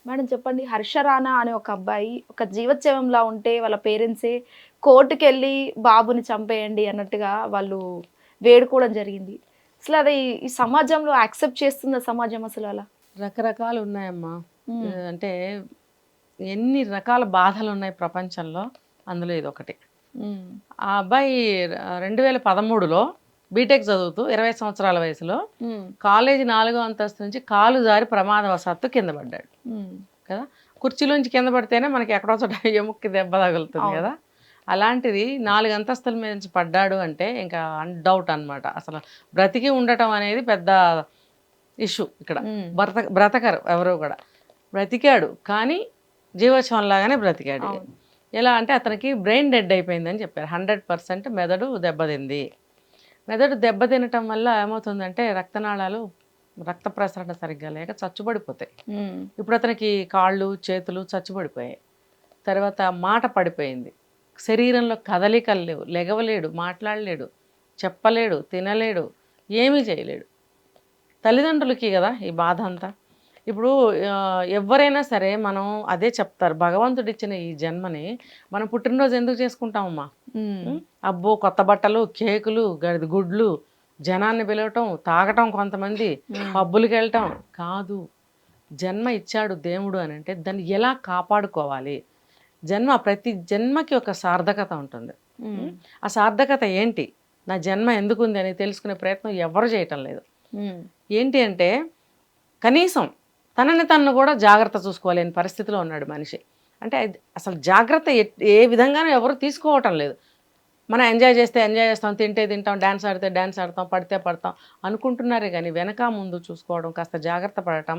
Madam చెప్పండి, హర్ష రాణా అనే ఒక అబ్బాయి ఒక జీవోత్సవంలా ఉంటే వాళ్ళ పేరెంట్సే కోర్టుకెళ్ళి బాబుని చంపేయండి అన్నట్టుగా వాళ్ళు వేడుకోవడం జరిగింది. అసలు అది ఈ సమాజంలో యాక్సెప్ట్ చేస్తుందా సమాజం అసలు అలా? రకరకాలు ఉన్నాయమ్మా. హ్మ్. అంటే ఎన్ని రకాల బాధలు ఉన్నాయి ప్రపంచంలో, అందులో ఇదొకటి. హ్మ్. ఆ అబ్బాయి 2013లో బీటెక్ చదువుతూ 20 సంవత్సరాల వయసులో హ్మ్. కాలేజీ 4వ అంతస్తు నుంచి కాలు జారి ప్రమాదవశాత్తు కింద పడ్డాడు హ్మ్. కదా. కుర్చీలోంచి కింద పడితేనే మనకి ఎక్కడో చోట ఎముక్కి దెబ్బ తగులుతుంది అవును. కదా. అలాంటిది 4 అంతస్తుల మీద నుంచి పడ్డాడు అంటే ఇంకా అన్డౌట్ అనమాట. అసలు బ్రతికి ఉండటం అనేది పెద్ద ఇష్యూ ఇక్కడ. హ్మ్. బ్రతకరు ఎవరు కూడా. బ్రతికాడు కానీ జీవోత్సవం లాగానే బ్రతికాడు. అవును. ఎలా అంటే అతనికి బ్రెయిన్ డెడ్ అయిపోయిందని చెప్పారు. 100% మెదడు దెబ్బతింది. మెదడు దెబ్బతినటం వల్ల ఏమవుతుందంటే రక్తనాళాలు రక్త ప్రసరణ సరిగ్గా లేక చచ్చుబడిపోతాయి. హ్మ్. ఇప్పుడు అతనికి కాళ్ళు చేతులు చచ్చుబడిపోయాయి. తర్వాత మాట పడిపోయింది. శరీరంలో కదలికలు లేవు, లెగవలేడు, మాట్లాడలేడు, చెప్పలేడు, తినలేడు, ఏమీ చేయలేడు. తల్లిదండ్రులకి కదా ఈ బాధ అంతా. ఇప్పుడు ఎవరైనా సరే మనం అదే చెప్తారు, భగవంతుడిచ్చిన ఈ జన్మని మనం పుట్టినరోజు ఎందుకు చేసుకుంటామమ్మా? హ్మ్. అబ్బో కొత్త బట్టలు, కేకులు, గడిది గుడ్లు, జనాన్ని పిలవటం, తాగటం, కొంతమంది పబ్బులకి వెళ్ళటం కాదు. జన్మ ఇచ్చాడు దేవుడు అని అంటే దాన్ని ఎలా కాపాడుకోవాలి? ప్రతి జన్మకి ఒక సార్థకత ఉంటుంది. హ్మ్. ఆ సార్థకత ఏంటి, నా జన్మ ఎందుకుంది అని తెలుసుకునే ప్రయత్నం ఎవరు చేయటం లేదు. హ్మ్. ఏంటి అంటే కనీసం తనని తను కూడా జాగ్రత్త చూసుకోలేని పరిస్థితిలో ఉన్నాడు మనిషి. అంటే అసలు జాగ్రత్త ఏ విధంగానూ ఎవరు తీసుకోవటం లేదు. మనం ఎంజాయ్ చేస్తే ఎంజాయ్ చేస్తాం, తింటే తింటాం, డ్యాన్స్ ఆడితే డ్యాన్స్ ఆడతాం, పడితే పడతాం అనుకుంటున్నారే కానీ వెనక ముందు చూసుకోవడం, కాస్త జాగ్రత్త పడటం,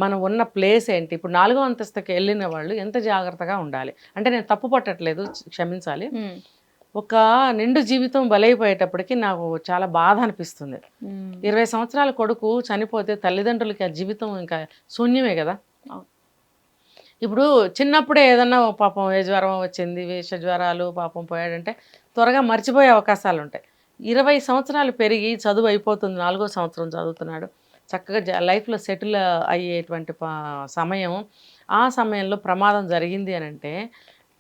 మనం ఉన్న ప్లేస్ ఏంటి. ఇప్పుడు 4వ అంతస్తుకి వెళ్ళిన వాళ్ళు ఎంత జాగ్రత్తగా ఉండాలి అంటే, నేను తప్పు పట్టట్లేదు, క్షమించాలి. హ్మ్. ఒక నిండు జీవితం బలైపోయేటప్పటికి నాకు చాలా బాధ అనిపిస్తుంది. హ్మ్. 20 సంవత్సరాల కొడుకు చనిపోతే తల్లిదండ్రులకి ఆ జీవితం ఇంకా శూన్యమే కదా. అవును. ఇప్పుడు చిన్నప్పుడే ఏదన్నా పాపం ఏ జ్వరం వచ్చింది, విష జ్వరాలు, పాపం పోయాడంటే త్వరగా మర్చిపోయే అవకాశాలు ఉంటాయి. 20 సంవత్సరాలు పెరిగి చదువు అయిపోతుంది, 4వ సంవత్సరం చదువుతున్నాడు, చక్కగా లైఫ్లో సెటిల్ అయ్యేటువంటి సమయం. ఆ సమయంలో ప్రమాదం జరిగింది అని అంటే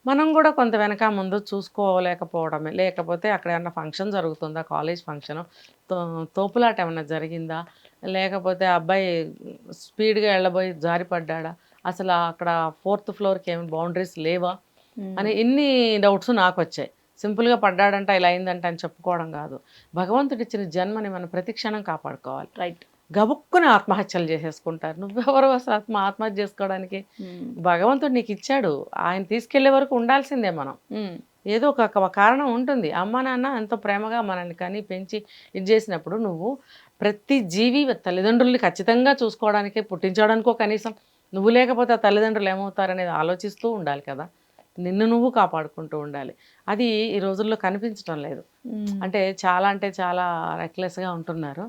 మనం కూడా కొంత వెనక ముందు చూసుకోలేకపోవడమే. లేకపోతే అక్కడ ఏమన్నా ఫంక్షన్ జరుగుతుందా, కాలేజ్ ఫంక్షను, తోపులాట ఏమన్నా జరిగిందా, లేకపోతే ఆ అబ్బాయి స్పీడ్గా వెళ్ళబోయి జారిపడ్డా, అసలు అక్కడ 4th ఫ్లోర్కి ఏమి బౌండరీస్ లేవా హ్మ్. అని ఇన్ని డౌట్స్ నాకు వచ్చాయి. సింపుల్గా పడ్డాడంట ఇలా అయిందంట అని చెప్పుకోవడం కాదు. భగవంతుడిచ్చిన జన్మని మనం ప్రతి క్షణం కాపాడుకోవాలి. రైట్. గబుక్కున ఆత్మహత్యలు చేసేసుకుంటారు. నువ్వెవరు అసలు ఆత్మహత్య చేసుకోవడానికి? హ్మ్. భగవంతుడు నీకు ఇచ్చాడు, ఆయన తీసుకెళ్లే వరకు ఉండాల్సిందే మనం. హ్మ్. ఏదో ఒక కారణం ఉంటుంది. అమ్మా నాన్న ఎంతో ప్రేమగా మనల్ని కని పెంచి ఇది చేసినప్పుడు నువ్వు ప్రతి జీవి తల్లిదండ్రుల్ని ఖచ్చితంగా చూసుకోవడానికే పుట్టించడానికో కనీసం నువ్వు లేకపోతే ఆ తల్లిదండ్రులు ఏమవుతారనేది ఆలోచిస్తూ ఉండాలి కదా. నిన్ను నువ్వు కాపాడుకుంటూ ఉండాలి. అది ఈ రోజుల్లో కనిపించడం లేదు. హ్మ్. అంటే చాలా రెక్లెస్గా ఉంటున్నారు.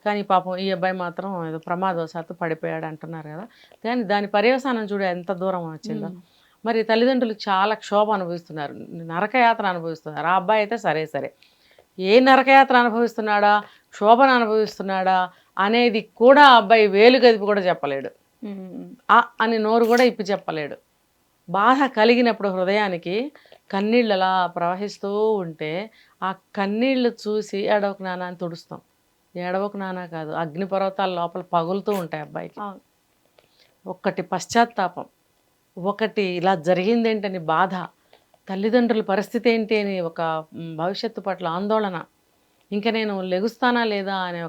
కానీ పాపం ఈ అబ్బాయి మాత్రం ఏదో ప్రమాదవశాత్తు పడిపోయాడు అంటున్నారు కదా. కానీ దాని పర్యవసానం చూడు ఎంత దూరం వచ్చిందో. హ్మ్. మరి తల్లిదండ్రులు చాలా క్షోభ అనుభవిస్తున్నారు, నరకయాత్ర అనుభవిస్తున్నారు. ఆ అబ్బాయి అయితే సరే సరే, ఏ నరకయాత్ర అనుభవిస్తున్నాడా, క్షోభను అనుభవిస్తున్నాడా అనేది కూడా ఆ అబ్బాయి వేలు గదిపి కూడా చెప్పలేడు. హ్మ్. అని నోరు కూడా ఇప్పి చెప్పలేడు. బాధ కలిగినప్పుడు హృదయానికి కన్నీళ్ళు అలా ప్రవహిస్తూ ఉంటే ఆ కన్నీళ్లు చూసి ఏడవకు నాన్న అని తుడుస్తాం. ఏడవకు నాన్న కాదు, అగ్నిపర్వతాల లోపల పగులుతూ ఉంటాయి అబ్బాయికి. అవును. ఒక్కటి పశ్చాత్తాపం, ఒకటి ఇలా జరిగిందేంటని బాధ, తల్లిదండ్రుల పరిస్థితి ఏంటి అని ఒక భవిష్యత్తు పట్ల ఆందోళన, ఇంకా నేను లెగుస్తానా లేదా అనే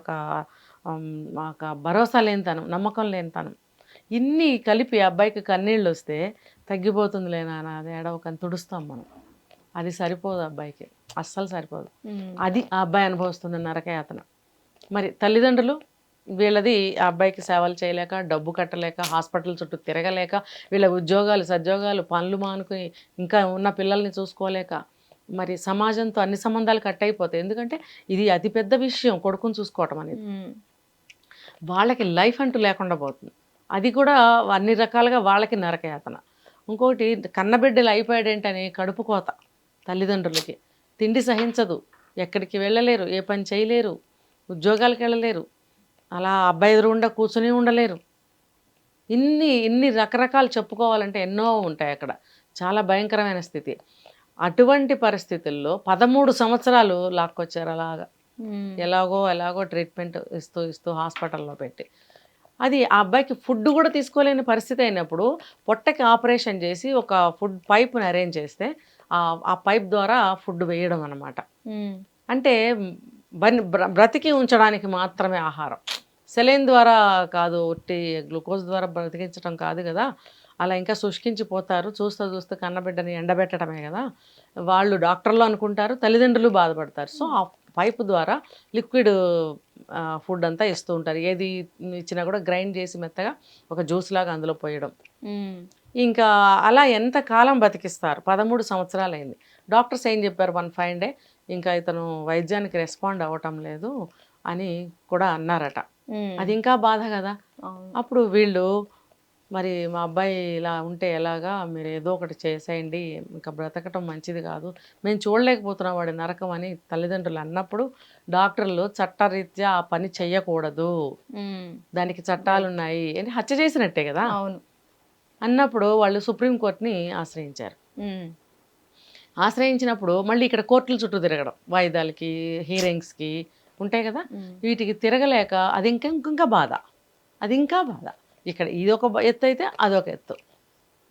హ్మ్, ఒక భరోసా లేనితనం, నమ్మకం లేనితనం, ఇన్ని కలిపి అబ్బాయికి కన్నీళ్ళు వస్తే తగ్గిపోతుందిలే నాన్న అది ఏడవకని తుడుస్తాం మనం. అది సరిపోదు అబ్బాయికి, అస్సలు సరిపోదు. హ్మ్. అది ఆ అబ్బాయి అనుభవిస్తున్న నరకయాతన. మరి తల్లిదండ్రులు వీళ్ళది ఆ అబ్బాయికి సేవలు చేయలేక, డబ్బు కట్టలేక, హాస్పిటల్ చుట్టూ తిరగలేక, వీళ్ళ ఉద్యోగాలు సద్యోగాలు పనులు మానుకుని ఇంకా ఉన్న పిల్లల్ని చూసుకోలేక, మరి సమాజంతో అన్ని సంబంధాలు కట్ అయిపోతాయి. ఎందుకంటే ఇది అతిపెద్ద విషయం కొడుకుని చూసుకోవటం అనేది. హ్మ్. వాళ్ళకి లైఫ్ అంటూ లేకుండా పోతుంది. అది కూడా అన్ని రకాలుగా వాళ్ళకి నరకయాతన. ఇంకోటి కన్నబిడ్డలు అయిపోయాడేంటని కడుపు కోత తల్లిదండ్రులకి. తిండి సహించదు, ఎక్కడికి వెళ్ళలేరు, ఏ పని చేయలేరు, ఉద్యోగాలకు వెళ్ళలేరు, అలా అబ్బాయి ఎదురుగుండా కూర్చొని ఉండలేరు. ఇన్ని రకరకాలు చెప్పుకోవాలంటే ఎన్నో ఉంటాయి అక్కడ. చాలా భయంకరమైన స్థితి. అటువంటి పరిస్థితుల్లో 13 సంవత్సరాలు లాక్కొచ్చారు అలాగా. ఎలాగో ట్రీట్మెంట్ ఇస్తూ హాస్పిటల్లో పెట్టి. అది ఆ అబ్బాయికి ఫుడ్ కూడా తీసుకోలేని పరిస్థితి అయినప్పుడు పొట్టకి ఆపరేషన్ చేసి ఒక ఫుడ్ పైప్‌ని అరేంజ్ చేస్తే ఆ పైప్ ద్వారా ఫుడ్ వేయడం అన్నమాట. అంటే బ్రతికి ఉంచడానికి మాత్రమే ఆహారం. సెలైన్ ద్వారా కాదు, ఒట్టి గ్లూకోజ్ ద్వారా బ్రతికించడం కాదు కదా! అలా ఇంకా శుష్కించిపోతారు. చూస్తూ కన్నబిడ్డని ఎండబెట్టడమే కదా! వాళ్ళు డాక్టర్లు అనుకుంటారు, తల్లిదండ్రులు బాధపడతారు. సో, ఆ పైపు ద్వారా లిక్విడ్ ఫుడ్ అంతా ఇస్తూ ఉంటారు. ఏది ఇచ్చినా కూడా గ్రైండ్ చేసి మెత్తగా ఒక జ్యూస్ లాగా అందులో పోయడం. ఇంకా అలా ఎంత కాలం బతికిస్తారు? 13 సంవత్సరాలైంది. డాక్టర్స్ ఏం చెప్పారు వన్ ఫైన్ డే, ఇంకా ఇతను వైద్యానికి రెస్పాండ్ అవ్వటం లేదు అని కూడా అన్నారట. అది ఇంకా బాధ కదా! అప్పుడు వీళ్ళు మరి మా అబ్బాయి ఇలా ఉంటే ఎలాగా, మీరు ఏదో ఒకటి చేసేయండి, ఇంకా బ్రతకటం మంచిది కాదు, మేము చూడలేకపోతున్నాం వాడి నరకం అని తల్లిదండ్రులు అన్నప్పుడు డాక్టర్లు చట్టరీత్యా ఆ పని చెయ్యకూడదు, దానికి చట్టాలు ఉన్నాయి అని హత్య చేసినట్టే కదా అన్నప్పుడు వాళ్ళు సుప్రీంకోర్టుని ఆశ్రయించారు. ఆశ్రయించినప్పుడు మళ్ళీ ఇక్కడ కోర్టుల చుట్టూ తిరగడం, వాయిదాలకి, హీరింగ్స్కి ఉంటాయి కదా, వీటికి తిరగలేక అది ఇంకా బాధ, అది ఇంకా బాధ. ఇక్కడ ఇది ఒక ఎత్తు అయితే అదొక ఎత్తు.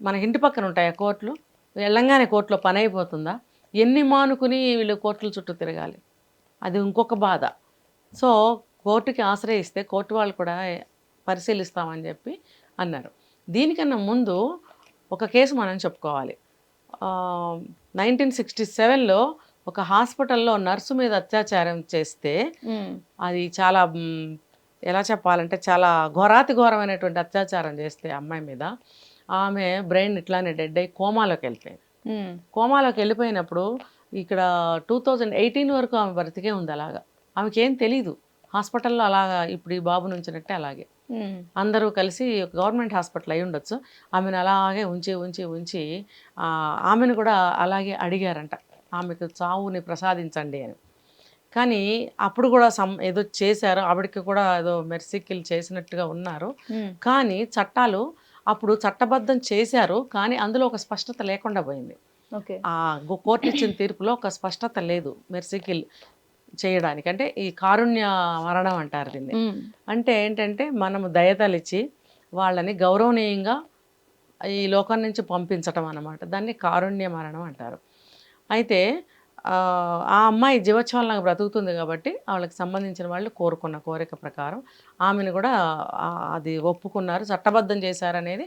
మన ఇంటి పక్కన ఉంటాయి ఆ కోర్టులు, వెళ్ళంగానే కోర్టులో పని అయిపోతుందా? ఎన్ని మానుకుని వీళ్ళు కోర్టుల చుట్టూ తిరగాలి, అది ఇంకొక బాధ. సో కోర్టుకి ఆశ్రయిస్తే కోర్టు వాళ్ళు కూడా పరిశీలిస్తామని చెప్పి అన్నారు. దీనికన్నా ముందు ఒక కేసు మనం చెప్పుకోవాలి. 1967లో ఒక హాస్పిటల్లో నర్సు మీద అత్యాచారం చేస్తే, అది చాలా ఎలా చెప్పాలంటే చాలా ఘోరాతిఘోరమైనటువంటి అత్యాచారం చేస్తే అమ్మాయి మీద, ఆమె బ్రెయిన్ ఇట్లానే డెడ్ అయ్యి కోమాలోకి వెళ్ళిపోయింది. కోమాలోకి వెళ్ళిపోయినప్పుడు ఇక్కడ 2018 వరకు ఆమె బ్రతికే ఉంది అలాగా. ఆమెకేం తెలీదు, హాస్పిటల్లో అలాగా ఇప్పుడు ఈ బాబును ఉంచినట్టే అలాగే అందరూ కలిసి గవర్నమెంట్ హాస్పిటల్ అయి ఉండొచ్చు, ఆమెను అలాగే ఉంచి ఆమెను కూడా అలాగే అడిగారంట, ఆమెకు చావుని ప్రసాదించండి అని. కానీ అప్పుడు కూడా ఏదో చేశారు, ఆవిడకి కూడా ఏదో మెర్సికిల్ చేసినట్టుగా ఉన్నారు. కానీ చట్టాలు అప్పుడు చట్టబద్ధం చేశారు, కానీ అందులో ఒక స్పష్టత లేకుండా పోయింది. ఆ కోర్టు ఇచ్చిన తీర్పులో ఒక స్పష్టత లేదు మెర్సికిల్ చేయడానికి. అంటే ఈ కారుణ్య మరణం అంటారు దీన్ని. అంటే ఏంటంటే మనము దయతలిచి వాళ్ళని గౌరవనీయంగా ఈ లోకం నుంచి పంపించటం అన్నమాట, దాన్ని కారుణ్య మరణం అంటారు. అయితే ఆ అమ్మాయి జీవోత్సవంలాగా బ్రతుకుతుంది కాబట్టి వాళ్ళకి సంబంధించిన వాళ్ళు కోరుకున్న కోరిక ప్రకారం ఆమెను కూడా అది ఒప్పుకున్నారు, చట్టబద్ధం చేశారనేది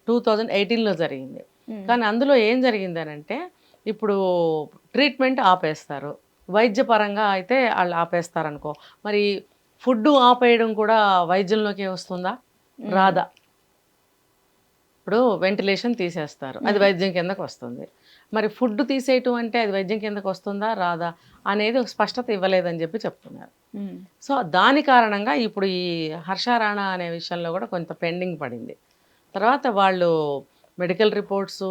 2018లో జరిగింది. కానీ అందులో ఏం జరిగిందనంటే, ఇప్పుడు ట్రీట్మెంట్ ఆపేస్తారు, వైద్యపరంగా అయితే వాళ్ళు ఆపేస్తారనుకో, మరి ఫుడ్ ఆపేయడం కూడా వైద్యంలోకి వస్తుందా? రాదా? ఇప్పుడు వెంటిలేషన్ తీసేస్తారు, అది వైద్యం కిందకు వస్తుంది. మరి ఫుడ్ తీసేయటం అంటే అది వైద్యం కిందకు వస్తుందా రాదా అనేది ఒక స్పష్టత ఇవ్వలేదని చెప్పి చెప్తున్నారు. సో దాని కారణంగా ఇప్పుడు ఈ హర్ష రాణా అనే విషయంలో కూడా కొంత పెండింగ్ పడింది. తర్వాత వాళ్ళు మెడికల్ రిపోర్ట్స్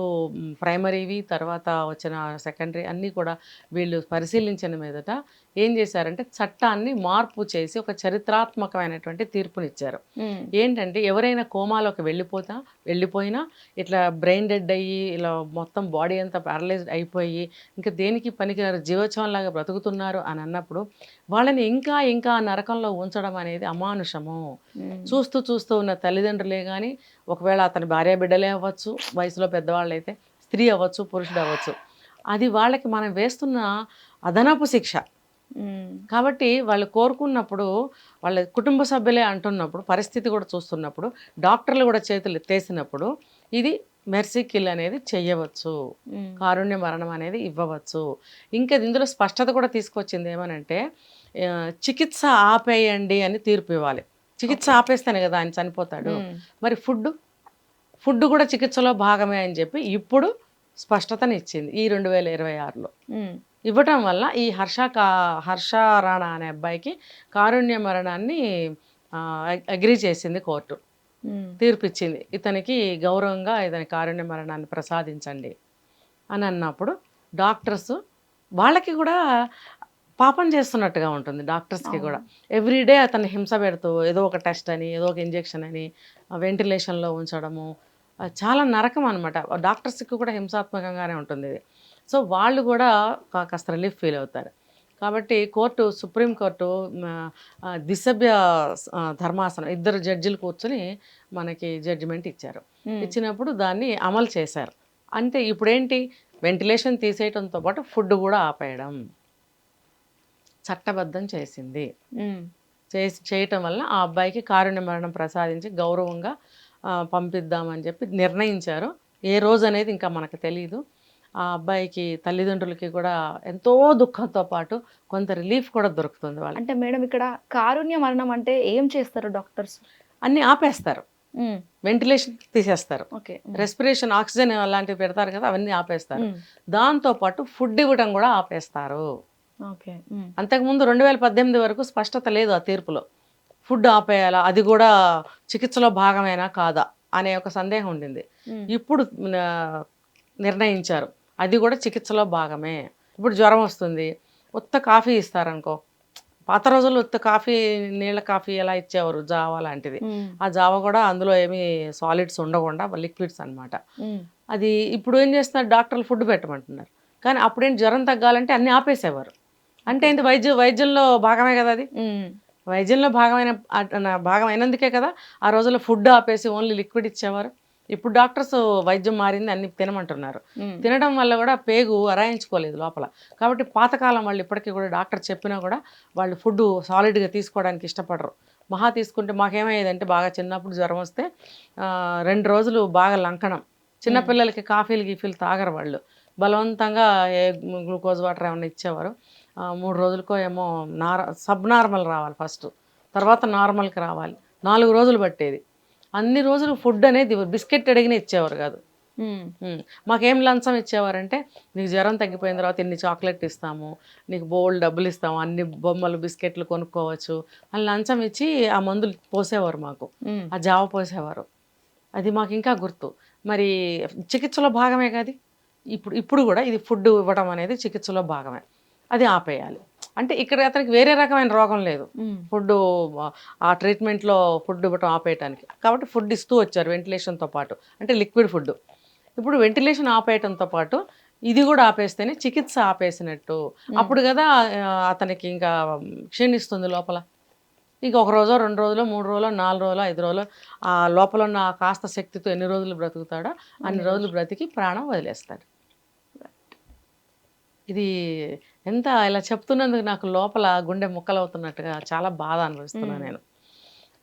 ప్రైమరీవి, తర్వాత వచ్చిన సెకండరీ అన్నీ కూడా వీళ్ళు పరిశీలించిన మీదట ఏం చేశారంటే చట్టాన్ని మార్పు చేసి ఒక చరిత్రాత్మకమైనటువంటి తీర్పునిచ్చారు. ఏంటంటే ఎవరైనా కోమాలోకి వెళ్ళిపోయినా ఇట్లా బ్రెయిన్ డెడ్ అయ్యి ఇలా మొత్తం బాడీ అంతా ప్యారలైజ్డ్ అయిపోయి ఇంకా దేనికి పనికిరారు జీవోత్సవంలాగా బ్రతుకుతున్నారు అని అన్నప్పుడు వాళ్ళని ఇంకా నరకంలో ఉంచడం అనేది అమానుషము. చూస్తూ ఉన్న తల్లిదండ్రులే కానీ, ఒకవేళ అతని భార్య బిడ్డలే అవ్వచ్చు, వయసులో పెద్దవాళ్ళు అయితే స్త్రీ అవ్వచ్చు, పురుషుడు అవ్వచ్చు, అది వాళ్ళకి మనం వేస్తున్న అదనపు శిక్ష. కాబట్టి వాళ్ళు కోరుకున్నప్పుడు, వాళ్ళ కుటుంబ సభ్యులే అంటున్నప్పుడు, పరిస్థితి కూడా చూస్తున్నప్పుడు, డాక్టర్లు కూడా చేతులు ఎత్తేసినప్పుడు ఇది మెర్సీ కిల్ అనేది చెయ్యవచ్చు, కారుణ్య మరణం అనేది ఇవ్వవచ్చు. ఇంకా ఇందులో స్పష్టత కూడా తీసుకొచ్చింది ఏమనంటే, చికిత్స ఆపేయండి అని తీర్పు ఇవ్వాలి. చికిత్స ఆపేస్తేనే కదా ఆయన చనిపోతాడు. మరి ఫుడ్ కూడా చికిత్సలో భాగమే అని చెప్పి ఇప్పుడు స్పష్టతని ఇచ్చింది ఈ 2026లో. ఇవ్వటం వల్ల ఈ హర్ష రాణా అనే అబ్బాయికి కారుణ్య మరణాన్ని అగ్రీ చేసింది కోర్టు, తీర్పిచ్చింది. ఇతనికి గౌరవంగా ఇతని కారుణ్య మరణాన్ని ప్రసాదించండి అని అన్నప్పుడు డాక్టర్స్ వాళ్ళకి కూడా పాపం చేస్తున్నట్టుగా ఉంటుంది డాక్టర్స్కి కూడా. ఎవ్రీడే అతన్ని హింస పెడుతూ ఏదో ఒక టెస్ట్ అని, ఏదో ఒక ఇంజెక్షన్ అని, వెంటిలేషన్లో ఉంచడము, చాలా నరకం అనమాట. డాక్టర్స్కి కూడా హింసాత్మకంగానే ఉంటుంది ఇది. సో వాళ్ళు కూడా కాస్త రిలీఫ్ ఫీల్ అవుతారు. కాబట్టి సుప్రీంకోర్టు ద్విసభ్య ధర్మాసనం 2 జడ్జిలు కూర్చొని మనకి జడ్జిమెంట్ ఇచ్చారు. ఇచ్చినప్పుడు దాన్ని అమలు చేశారు. అంటే ఇప్పుడేంటి, వెంటిలేషన్ తీసేయడంతో పాటు ఫుడ్ కూడా ఆపేయడం చట్టబద్ధం చేసింది. చేయటం వల్ల ఆ అబ్బాయికి కారుణ్య మరణం ప్రసాదించి గౌరవంగా పంపిద్దామని చెప్పి నిర్ణయించారు. ఏ రోజు అనేది ఇంకా మనకు తెలియదు. ఆ అబ్బాయికి తల్లిదండ్రులకి కూడా ఎంతో దుఃఖంతో పాటు కొంత రిలీఫ్ కూడా దొరుకుతుంది వాళ్ళు. అంటే మేడం ఇక్కడ కారుణ్య మరణం అంటే ఏం చేస్తారు డాక్టర్స్? అన్నీ ఆపేస్తారు, వెంటిలేషన్ తీసేస్తారు, రెస్పిరేషన్ ఆక్సిజన్ అలాంటివి పెడతారు కదా, అవన్నీ ఆపేస్తారు. దాంతోపాటు ఫుడ్ ఇవ్వడం కూడా ఆపేస్తారు. అంతకుముందు 2018 వరకు స్పష్టత లేదు ఆ తీర్పులో. ఫుడ్ ఆపేయాలా, అది కూడా చికిత్సలో భాగమేనా కాదా అనే ఒక సందేహం ఉండింది. ఇప్పుడు నిర్ణయించారు అది కూడా చికిత్సలో భాగమే. ఇప్పుడు జ్వరం వస్తుంది, ఉత్త కాఫీ ఇస్తారనుకో, పాత రోజుల్లో ఉత్త కాఫీ, నీళ్ళ కాఫీ ఎలా ఇచ్చేవారు, జావా లాంటిది. ఆ జావా కూడా అందులో ఏమీ సాలిడ్స్ ఉండకుండా లిక్విడ్స్ అనమాట. అది ఇప్పుడు ఏం చేస్తున్నారు, డాక్టర్లు ఫుడ్ పెట్టమంటున్నారు. కానీ అప్పుడేంటి, జ్వరం తగ్గాలంటే అన్నీ ఆపేసేవారు. అంటే ఏంటి, వైద్యంలో భాగమే కదా అది. వైద్యంలో భాగమైనందుకే కదా ఆ రోజుల్లో ఫుడ్ ఆపేసి ఓన్లీ లిక్విడ్ ఇచ్చేవారు. ఇప్పుడు డాక్టర్స్ వైద్యం మారింది, అన్ని తినమంటున్నారు. తినడం వల్ల కూడా పేగు అరాయించుకోలేదు లోపల. కాబట్టి పాతకాలం వాళ్ళు ఇప్పటికీ కూడా డాక్టర్ చెప్పినా కూడా వాళ్ళు ఫుడ్ సాలిడ్గా తీసుకోవడానికి ఇష్టపడరు. మహా తీసుకుంటే మాకేమయ్యేదంటే, బాగా చిన్నప్పుడు జ్వరం వస్తే 2 రోజులు బాగా లంకణం. చిన్నపిల్లలకి కాఫీలు గీఫీలు తాగరు వాళ్ళు, బలవంతంగా గ్లూకోజ్ వాటర్ ఏమైనా ఇచ్చేవారు. 3 రోజులకో ఏమో సబ్ నార్మల్ రావాలి ఫస్ట్, తర్వాత నార్మల్కి రావాలి. 4 రోజులు పట్టేది. అన్ని రోజులు ఫుడ్ అనేది బిస్కెట్ అడిగిన ఇచ్చేవారు కాదు. మాకేం లంచం ఇచ్చేవారంటే, నీకు జ్వరం తగ్గిపోయిన తర్వాత ఇన్ని చాక్లెట్ ఇస్తాము, నీకు బోల్డ్ డబ్బులు ఇస్తాము, అన్ని బొమ్మలు బిస్కెట్లు కొనుక్కోవచ్చు అని లంచం ఇచ్చి ఆ మందులు పోసేవారు మాకు, ఆ జావ పోసేవారు. అది మాకు ఇంకా గుర్తు. మరి చికిత్సలో భాగమే కాదు ఇప్పుడు కూడా ఇది ఫుడ్ ఇవ్వడం అనేది చికిత్సలో భాగమే. అది ఆపేయాలి. అంటే ఇక్కడ అతనికి వేరే రకమైన రోగం లేదు, ఫుడ్ ఆ ట్రీట్మెంట్లో ఫుడ్ ఇవ్వటం ఆపేయటానికి. కాబట్టి ఫుడ్ ఇస్తూ వచ్చారు వెంటిలేషన్తో పాటు, అంటే లిక్విడ్ ఫుడ్. ఇప్పుడు వెంటిలేషన్ ఆపేయటంతో పాటు ఇది కూడా ఆపేస్తేనే చికిత్స ఆపేసినట్టు. అప్పుడు కదా అతనికి ఇంకా క్షీణిస్తుంది లోపల. ఇంకా 1 రోజో 2 రోజులో 3 రోజులో 4 రోజులో 5 రోజులో ఆ లోపల ఉన్న కాస్త శక్తితో ఎన్ని రోజులు బ్రతుకుతాడో అన్ని రోజులు బ్రతికి ప్రాణం వదిలేస్తాడు. ఇది ఎంత ఇలా చెప్తున్నందుకు నాకు లోపల గుండె ముక్కలవుతున్నట్టుగా చాలా బాధ అనిపిస్తున్నాను నేను.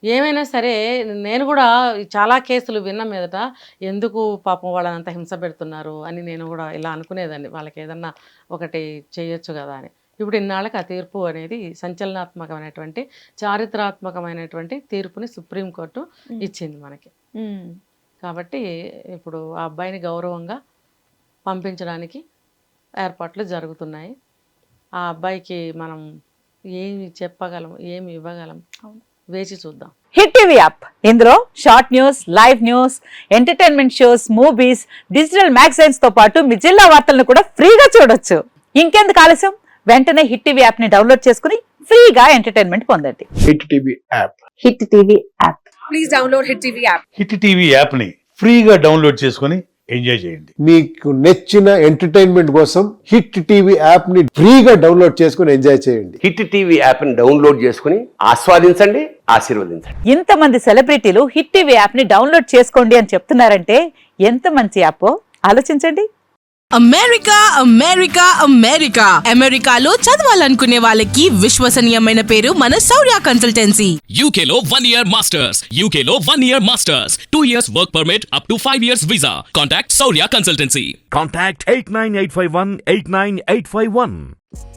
ఏమైనా సరే నేను కూడా చాలా కేసులు విన్న మీదట ఎందుకు పాపం వాళ్ళని అంత హింస పెడుతున్నారు అని నేను కూడా ఇలా అనుకునేదాన్ని, వాళ్ళకి ఏదన్నా ఒకటి చేయొచ్చు కదా అని. ఇప్పుడు ఇన్నాళ్ళకి ఆ తీర్పు అనేది సంచలనాత్మకమైనటువంటి చారిత్రాత్మకమైనటువంటి తీర్పుని సుప్రీంకోర్టు ఇచ్చింది మనకి. కాబట్టి ఇప్పుడు ఆ అబ్బాయిని గౌరవంగా పంపించడానికి ఏర్పాట్లు జరుగుతున్నాయి. ఆ అబ్బాయికి మనం ఏమి చెప్పగలం, ఏమి ఇవ్వగలం, వేచి చూద్దాం. హిట్ టీవీ యాప్, ఇందులో short news, live news, entertainment shows, movies, digital magazines తో పాటు మీ జిల్లా వార్తలను కూడా ఫ్రీగా చూడొచ్చు. ఇంకెందుకు ఆలస్యం, వెంటనే హిట్ టీవీ యాప్ ని డౌన్లోడ్ చేసుకుని ఫ్రీగా ఎంటర్టైన్మెంట్ పొందండి. Hit TV app, hit TV app, please download hit TV app. Hit TV app ని ఫ్రీగా డౌన్లోడ్ చేసుకొని ఎంజాయ్ చేయండి. మీకు నచ్చిన ఎంటర్టైన్మెంట్ కోసం హిట్ టీవీ యాప్ ని ఫ్రీగా డౌన్లోడ్ చేసుకుని ఎంజాయ్ చేయండి. హిట్ టీవీ యాప్ ని డౌన్లోడ్ చేసుకుని ఆస్వాదించండి, ఆశీర్వదించండి. ఇంతమంది సెలబ్రిటీలు హిట్ టీవీ యాప్ ని డౌన్లోడ్ చేసుకోండి అని చెప్తున్నారంటే ఎంత మంచి యాప్ ఆలోచించండి. అమెరికా అమెరికా అమెరికా అమెరికాలో చదవాలనుకునే వాళ్ళకి విశ్వసనీయమైన పేరు మన శౌర్య కన్సల్టెన్సీ. UK లో 1 year masters, UK లో 1 year masters, 2 years work permit up to 5 years visa. Contact Saurya Consultancy. Contact 89851 89851.